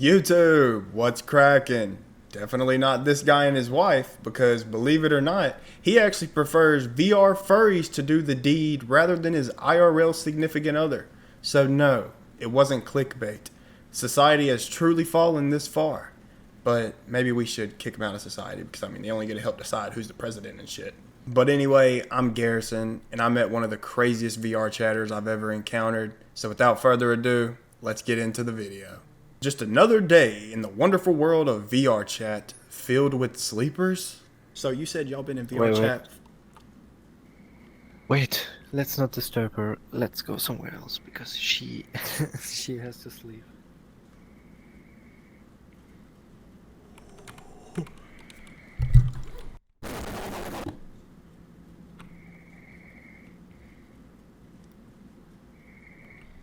YouTube, what's cracking? Definitely not this guy and his wife, because believe it or not, he actually prefers VR furries to do the deed rather than his IRL significant other. So no, it wasn't clickbait. Society has truly fallen this far. But maybe we should kick him out of society because, I mean, they only get to help decide who's the president and shit. But anyway, I'm Garrison, and I met one of the craziest VR chatters I've ever encountered. So without further ado, let's get into the video. Just another day in the wonderful world of VR chat filled with sleepers. So you said y'all been in VR chat? Wait, let's not disturb her. Let's go somewhere else because she she has to sleep.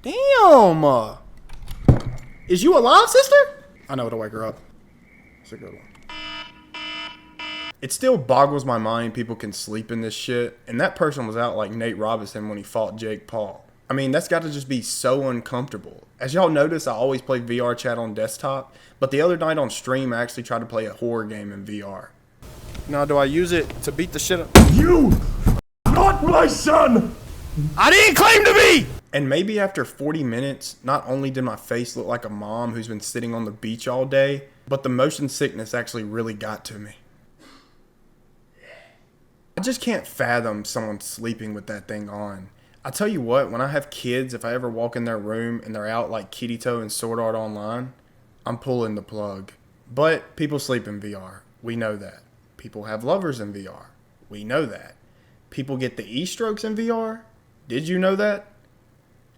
Damn! Is you alive, sister? I know to wake her up. It's a good one. It still boggles my mind people can sleep in this shit, and that person was out like Nate Robinson when he fought Jake Paul. I mean, that's got to just be so uncomfortable. As y'all notice, I always play VR chat on desktop, but the other night on stream, I actually tried to play a horror game in VR. Now, do I use it to beat the shit up? You! Not my son! I didn't claim to be! And maybe after 40 minutes, not only did my face look like a mom who's been sitting on the beach all day, but the motion sickness actually really got to me. I just can't fathom someone sleeping with that thing on. I tell you what, when I have kids, if I ever walk in their room and they're out like Kirito and Sword Art Online, I'm pulling the plug. But people sleep in VR. We know that. People have lovers in VR. We know that. People get the E-strokes in VR. Did you know that?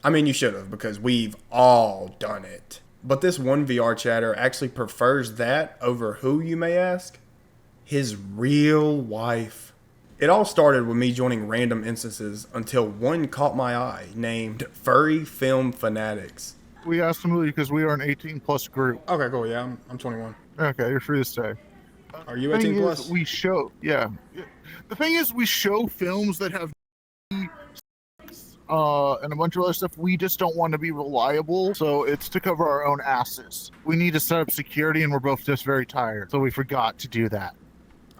I mean, you should have, because we've all done it. But this one VR chatter actually prefers that over who, you may ask? His real wife. It all started with me joining random instances until one caught my eye, named Furry Film Fanatics. We asked him because we are an 18-plus group. Okay, cool, yeah, I'm 21. Okay, you're free to stay. Are you 18 plus? We show, yeah. The thing is, we show films that have and a bunch of other stuff. We just don't want to be reliable, so it's to cover our own asses. We need to set up security, and we're both just very tired, so we forgot to do that.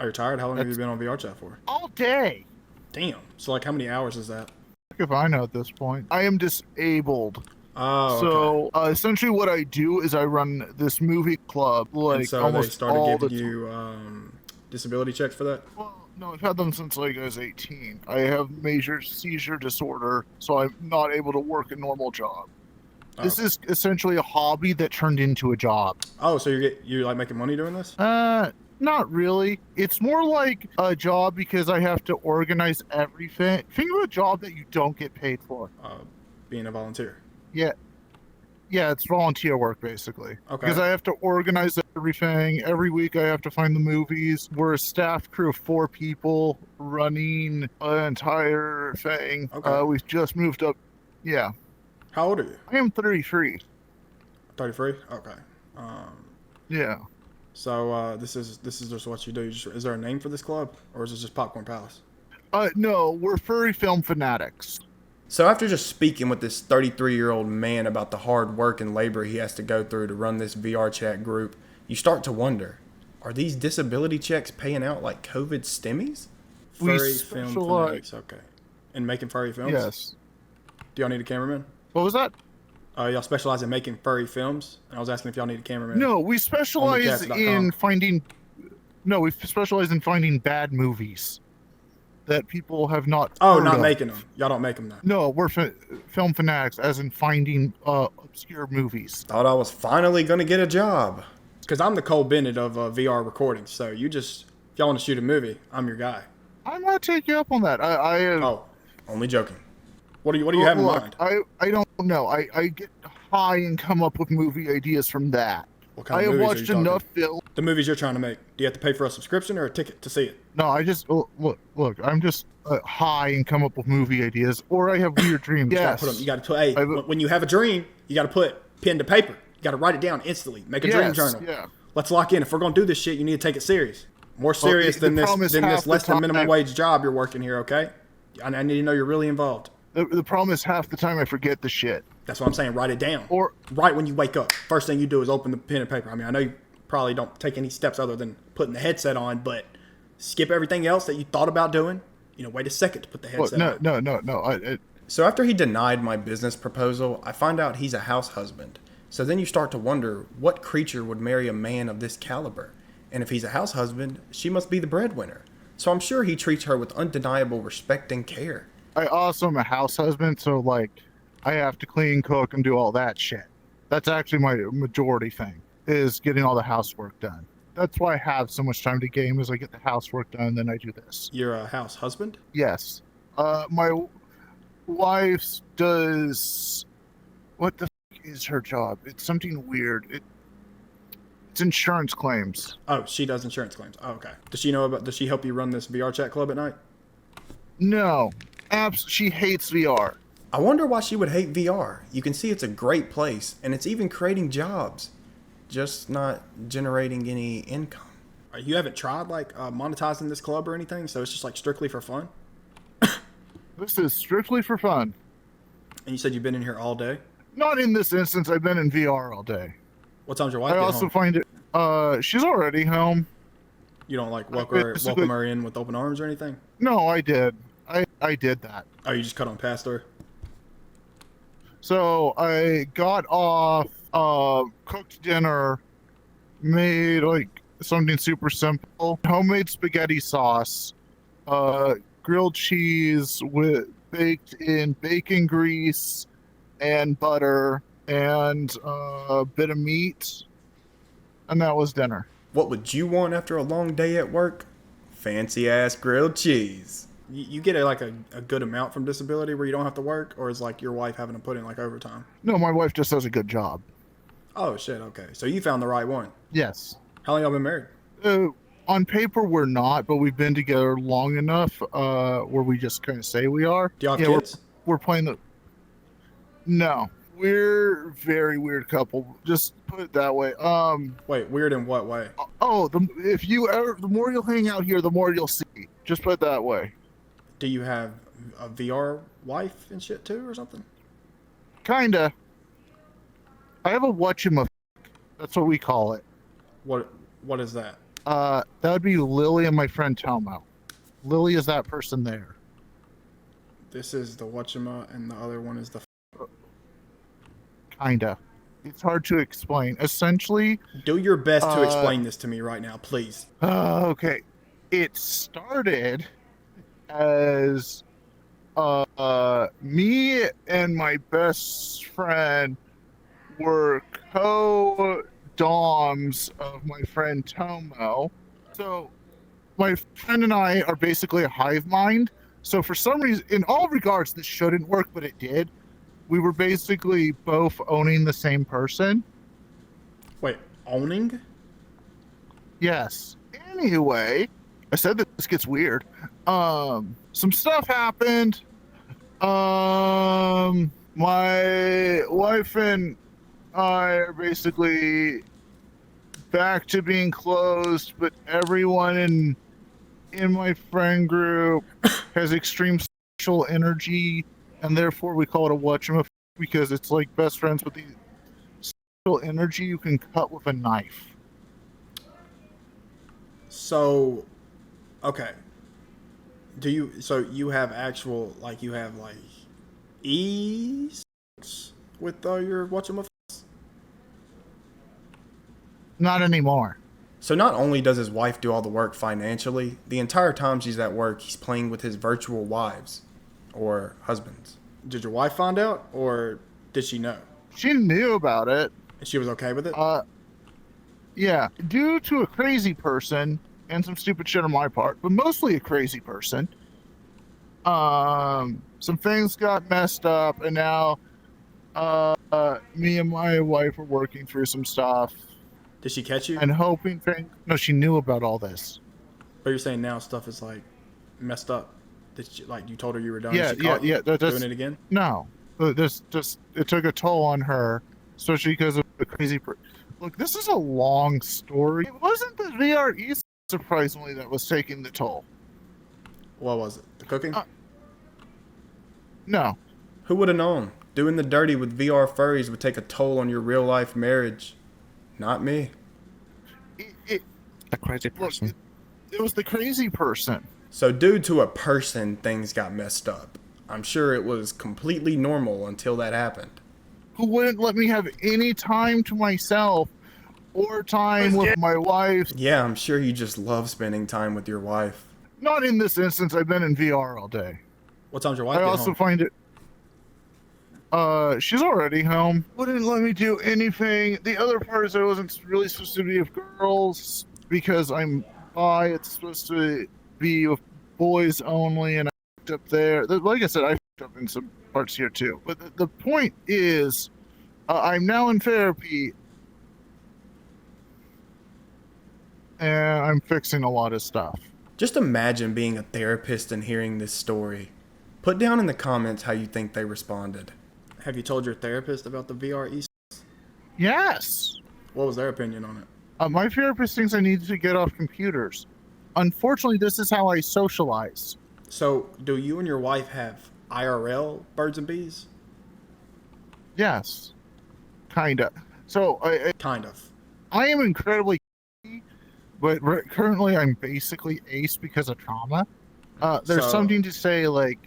Are you tired? How long have you been on VR chat for? All day. Damn. So like how many hours is that? If I know at this point. I am disabled. Oh, so essentially what I do is I run this movie club, like and so almost they started all giving the you disability checks for that? Well, no, I've had them since like I was 18. I have major seizure disorder, so I'm not able to work a normal job. Oh. This is essentially a hobby that turned into a job. Oh, so you like making money doing this? Not really. It's more like a job because I have to organize everything. Think of a job that you don't get paid for. Being a volunteer. Yeah. Yeah, it's volunteer work, basically. Okay. Because I have to organize everything. Every week I have to find the movies. We're a staff crew of 4 people running an entire thing. Okay. We've just moved up. Yeah. How old are you? I am 33. 33? Okay. Yeah. So this is just what you do. Is there a name for this club, or is it just Popcorn Palace? No, we're furry film fanatics. So after just speaking with this 33-year-old man about the hard work and labor he has to go through to run this VR chat group, you start to wonder, are these disability checks paying out like COVID stimmies? Furry film fanatics, okay. And making furry films? Yes. Do y'all need a cameraman? What was that? Y'all specialize in making furry films, and I was asking if y'all need a cameraman. No, we specialize in finding. No, we specialize in finding bad movies that people have not. Oh, not making them. Y'all don't make them now. No, we're film fanatics, as in finding obscure movies. Thought I was finally gonna get a job, because I'm the Cole Bennett of VR recording. So if y'all want to shoot a movie, I'm your guy. I'm gonna take you up on that. Oh, only joking. What do you have in mind? I don't know. I get high and come up with movie ideas from that. What kind I of have movies watched are you enough talking? film. The movies you're trying to make. Do you have to pay for a subscription or a ticket to see it? No, I just look. I'm just high and come up with movie ideas, or I have weird dreams. Yes. You got to put. When you have a dream, you got to put pen to paper. You got to write it down instantly. Make a dream journal. Yeah. Let's lock in. If we're gonna do this shit, you need to take it serious. More serious than this less than minimum wage job you're working here. Okay. I need to know you're really involved. The problem is half the time I forget the shit. That's what I'm saying. Write it down. Or right when you wake up. First thing you do is open the pen and paper. I mean, I know you probably don't take any steps other than putting the headset on, but skip everything else that you thought about doing. Wait a second to put the headset on. No. So after he denied my business proposal, I find out he's a house husband. So then you start to wonder, what creature would marry a man of this caliber? And if he's a house husband, she must be the breadwinner. So I'm sure he treats her with undeniable respect and care. I also am a house husband, so like, I have to clean, cook, and do all that shit. That's actually my majority thing, is getting all the housework done. That's why I have so much time to game, is I get the housework done, then I do this. You're a house husband? Yes. My wife does... What the f*** is her job? It's something weird. It's insurance claims. Oh, she does insurance claims. Oh, okay. Does she help you run this VR chat club at night? No. She hates VR. I wonder why she would hate VR. You can see it's a great place, and it's even creating jobs, just not generating any income. You haven't tried monetizing this club or anything, so it's just like strictly for fun? This is strictly for fun. And you said you've been in here all day? Not in this instance. I've been in VR all day. What time's your wife I get also home? find it... she's already home. You don't welcome her in with open arms or anything? No, I did. I did that. Oh, you just cut on past her? So I got off, cooked dinner, made like something super simple, homemade spaghetti sauce, grilled cheese baked in bacon grease and butter, and a bit of meat, and that was dinner. What would you want after a long day at work? Fancy ass grilled cheese. You get a good amount from disability where you don't have to work, or is like your wife having to put in like overtime? No, my wife just does a good job. Oh shit, okay. So you found the right one. Yes. How long y'all been married? On paper we're not, but we've been together long enough where we just kind of say we are. Do y'all have kids? We're playing the... No. We're a very weird couple. Just put it that way. Wait, weird in what way? The more you'll hang out here, the more you'll see. Just put it that way. Do you have a VR wife and shit too, or something? Kinda. I have a whatchama. That's what we call it. What is that? That would be Lily and my friend Tomo. Lily is that person there. This is the whatchama, and the other one is the... Kinda. It's hard to explain. Essentially... Do your best to explain this to me right now, please. Okay. It started as me and my best friend were co-doms of my friend Tomo. So my friend and I are basically a hive mind. So for some reason, in all regards, this shouldn't work, but it did. We were basically both owning the same person. Wait, owning? Yes. Anyway, I said that this gets weird. Some stuff happened. My wife and I are basically back to being closed, but everyone in my friend group has extreme sexual energy, and therefore we call it a whatchama, because it's like best friends with the sexual energy you can cut with a knife. So, okay. So you have actual, you have ease with your whatchamafalls? Not anymore. So not only does his wife do all the work financially, the entire time she's at work, he's playing with his virtual wives or husbands. Did your wife find out, or did she know? She knew about it. And she was okay with it? Yeah. Due to a crazy person and some stupid shit on my part, but mostly a crazy person, some things got messed up, and now me and my wife are working through some stuff. Did she catch you? And hoping no, she knew about all this. But you're saying now stuff is messed up. Did she, you told her you were done? Yeah, she caught you that's, doing it again? No, this just it took a toll on her, especially because of the crazy. Look, this is a long story. It wasn't the VRE, surprisingly, that was taking the toll. What was it? The cooking? No. Who would have known? Doing the dirty with VR furries would take a toll on your real life marriage. Not me. A crazy Look, person. it was the crazy person So, due to a person, things got messed up. I'm sure it was completely normal until that happened. who wouldn't let me have any time to myself or time with my wife. Yeah, I'm sure you just love spending time with your wife. Not in this instance. I've been in VR all day. What time's your wife I get also home? find it. She's already home. Wouldn't let me do anything. The other part is I wasn't really supposed to be with girls because I'm bi. It's supposed to be with boys only, and I fucked up there. Like I said, I fucked up in some parts here too. But the point is, I'm now in therapy, and I'm fixing a lot of stuff. Just imagine being a therapist and hearing this story. Put down in the comments how you think they responded. Have you told your therapist about the VR Yes. What was their opinion on it? My therapist thinks I need to get off computers. Unfortunately, this is how I socialize. So, do you and your wife have IRL birds and bees? Yes. Kinda. So, Kind of. I am incredibly but currently I'm basically ace because of trauma. There's So- something to say, like,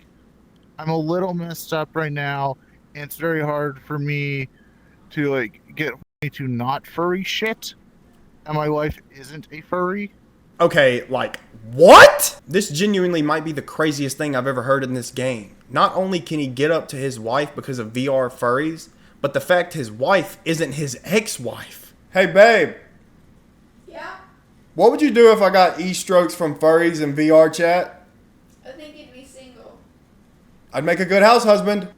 I'm a little messed up right now, and it's very hard for me to, like, get to not furry shit. And my wife isn't a furry. Okay, like, what? This genuinely might be the craziest thing I've ever heard in this game. Not only can he get up to his wife because of VR furries, but the fact his wife isn't his ex-wife. Hey, babe. Yeah, What would you do if I got e-strokes from furries in VR chat? I think you'd be single. I'd make a good house husband.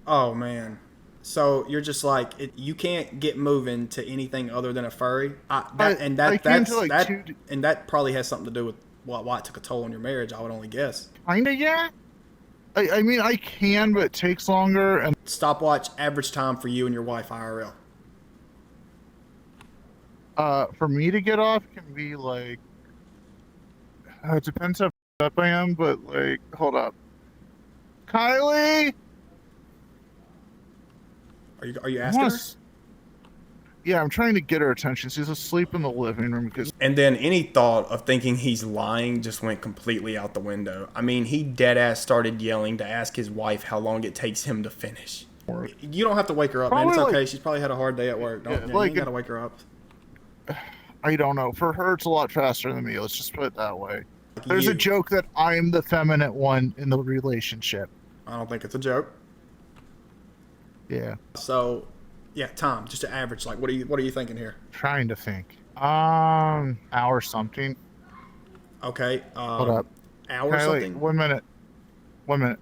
Oh, man. So you're just like, you can't get moving to anything other than a furry? And that probably has something to do with why it took a toll on your marriage, I would only guess. Kinda, yeah. I mean, I can, but it takes longer. And Stopwatch average time for you and your wife IRL. for me to get off can be like, it depends how up I am, but like, hold up, Kylie. Are you asking her? Yeah, I'm trying to get her attention. She's asleep in the living room because And then any thought of thinking he's lying just went completely out the window. I mean, he dead ass started yelling to ask his wife how long it takes him to finish. You don't have to wake her up, man. It's Probably okay. She's probably had a hard day at work. You ain't gotta wake her up. I don't know. For her, it's a lot faster than me. Let's just put it that way. There's a You. joke that I'm the feminine one in the relationship. I don't think it's a joke. Yeah, So, yeah, Tom, just an average. Like, what are you thinking here? trying to think. Hour something. Okay. Hold up. Hour Kylie, something. 1 minute. 1 minute.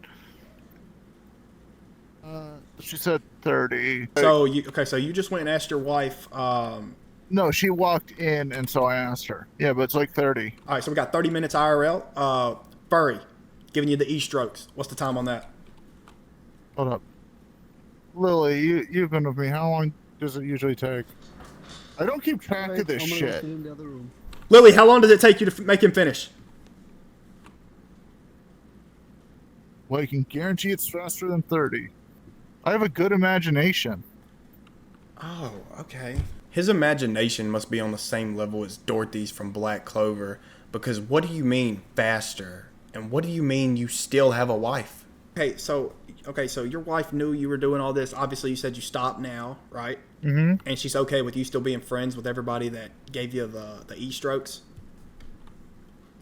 She said 30. So you just went and asked your wife. No, she walked in, and so I asked her. Yeah, but it's like 30. All right, so we got 30 minutes IRL. Furry, giving you the e-strokes. What's the time on that? Hold up. Lily, you've been with me. How long does it usually take? I don't keep track of this shit. Lily, how long does it take you to make him finish? Well, I can guarantee it's faster than 30. I have a good imagination. Oh, okay. His imagination must be on the same level as Dorothy's from Black Clover, because what do you mean faster? And what do you mean you still have a wife? Okay, so your wife knew you were doing all this. Obviously, you said you stopped now, right? Mm-hmm. And she's okay with you still being friends with everybody that gave you the e-strokes?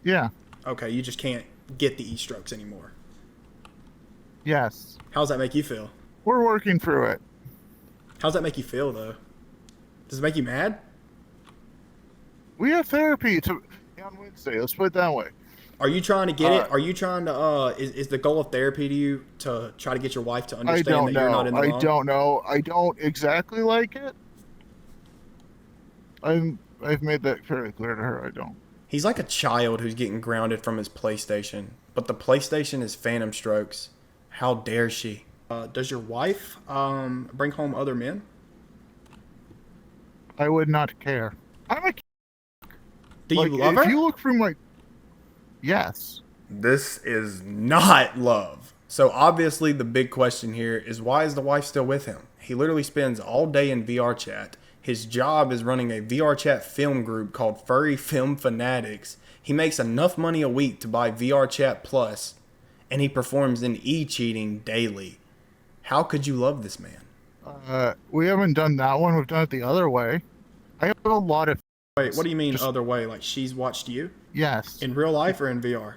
Yeah. Okay, you just can't get the e-strokes anymore. Yes. How's that make you feel? We're working through it. How's that make you feel, though? Does it make you mad? We have therapy on Wednesday. Let's put it that way. Are you trying to get it? Are you trying to, is the goal of therapy to you to try to get your wife to understand that you're not in the wrong? I don't know. I don't exactly like it. I've made that very clear to her. I don't. He's like a child who's getting grounded from his PlayStation, but the PlayStation is Phantom Strokes. How dare she? Does your wife bring home other men? I would not care. I'm a. Do like, you love her? If you look through my. Yes. This is not love. So obviously the big question here is, why is the wife still with him? He literally spends all day in VR chat. His job is running a VR chat film group called Furry Film Fanatics. He makes enough money a week to buy VR chat plus, and he performs in e-cheating daily. How could you love this man? We haven't done that one. We've done it the other way. I have a lot of... Wait, what do you mean Just- other way? Like she's watched you? Yes. In real life or in VR?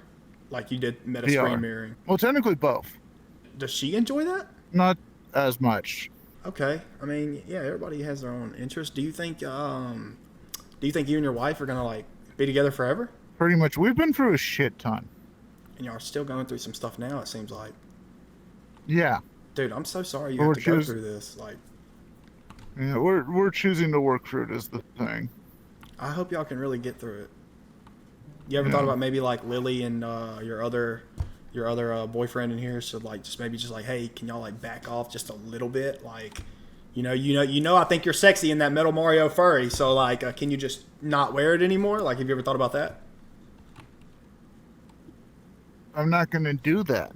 Like you did meta VR. screen mirroring. Well, technically both. Does she enjoy that? Not as much. Okay. I mean, yeah, everybody has their own interest. Do you think you and your wife are gonna like be together forever? Pretty much. We've been through a shit ton. And y'all are still going through some stuff now, it seems like. Yeah. Dude, I'm so sorry you Well, have to go choose- through this. Like, Yeah, we're choosing to work through it is the thing. I hope y'all can really get through it. You ever thought about maybe like Lily and your other boyfriend in here should like just like, hey, can y'all like back off just a little bit? Like, you know, I think you're sexy in that Metal Mario furry, so like, can you just not wear it anymore? Like, have you ever thought about that? I'm not going to do that.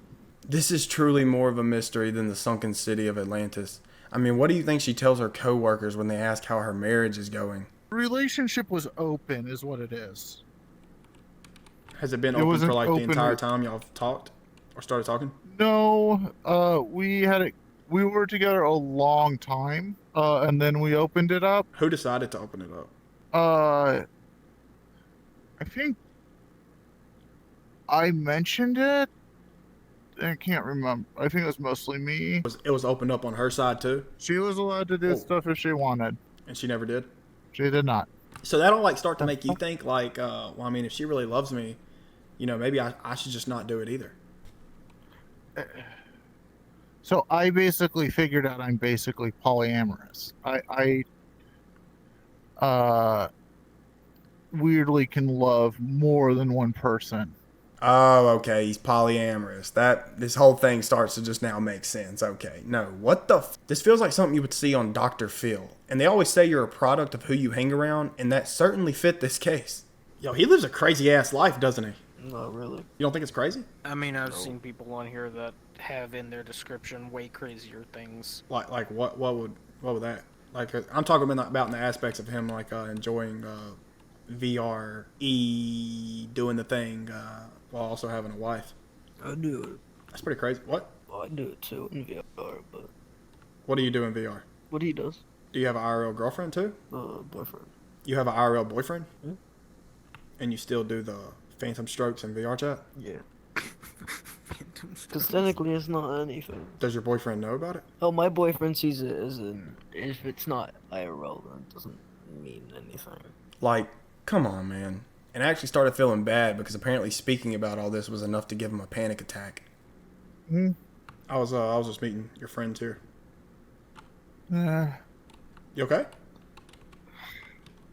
This is truly more of a mystery than the sunken city of Atlantis. I mean, what do you think she tells her coworkers when they ask how her marriage is going? Relationship was open, is what it is. Has it been It open for wasn't like the open entire with- time y'all have talked or started talking? No, we were together a long time, and then we opened it up. Who decided to open it up? I think I mentioned it. I can't remember. I think it was mostly me. It was opened up on her side too, She was allowed to do Oh. stuff if she wanted. and she never did. She did not. So that'll like start to make you think like, well, I mean, if she really loves me, maybe I should just not do it either. So I basically figured out I'm basically polyamorous. I weirdly can love more than one person. Oh, okay, he's polyamorous. This whole thing starts to just now make sense. Okay, no, what the? This feels like something you would see on Dr. Phil, and they always say you're a product of who you hang around, and that certainly fit this case. Yo, he lives a crazy ass life, doesn't he? Not really. You don't think it's crazy? I mean, I've seen people on here that have in their description way crazier things. Like what would that? Like I'm talking about in the aspects of him like enjoying VR, doing the thing while also having a wife. I do it. That's pretty crazy. What? Well, I do it too in VR, but What do you do in VR? what he does, Do you have an IRL girlfriend too? boyfriend. You have an IRL boyfriend? Hmm? And you still do the phantom strokes in VR chat? Yeah. Because technically it's not anything. Does your boyfriend know about it? Oh, my boyfriend sees it as if it's not IRL, then it doesn't mean anything. Like, come on, man. And I actually started feeling bad because apparently speaking about all this was enough to give him a panic attack. Hmm. I was just meeting your friends here. Uh, You okay?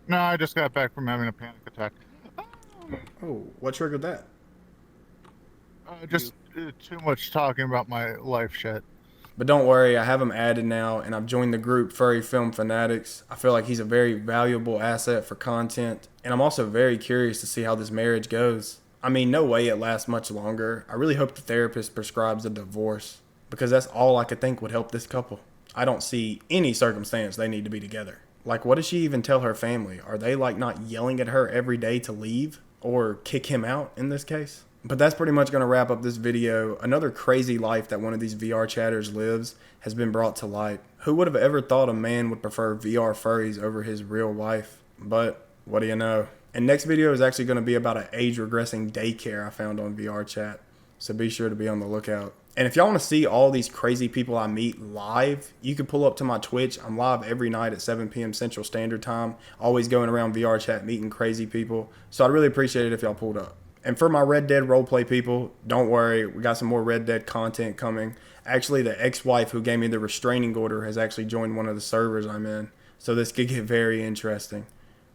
no, I just got back from having a panic attack. Oh, what triggered that? Just too much talking about my life shit. But don't worry, I have him added now, and I've joined the group Furry Film Fanatics. I feel like he's a very valuable asset for content, and I'm also very curious to see how this marriage goes. I mean, no way it lasts much longer. I really hope the therapist prescribes a divorce, because that's all I could think would help this couple. I don't see any circumstance they need to be together. Like, what does she even tell her family? Are they, like, not yelling at her every day to leave? Or kick him out in this case? But that's pretty much going to wrap up this video. Another crazy life that one of these VR chatters lives has been brought to light. Who would have ever thought a man would prefer VR furries over his real wife? But what do you know? And next video is actually going to be about an age regressing daycare I found on VR chat. So be sure to be on the lookout. And if y'all want to see all these crazy people I meet live, you can pull up to my Twitch. I'm live every night at 7 p.m. Central Standard Time. Always going around VR chat meeting crazy people. So I'd really appreciate it if y'all pulled up. And for my Red Dead roleplay people, don't worry. We got some more Red Dead content coming. Actually, the ex-wife who gave me the restraining order has actually joined one of the servers I'm in. So this could get very interesting.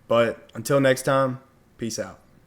But until next time, peace out.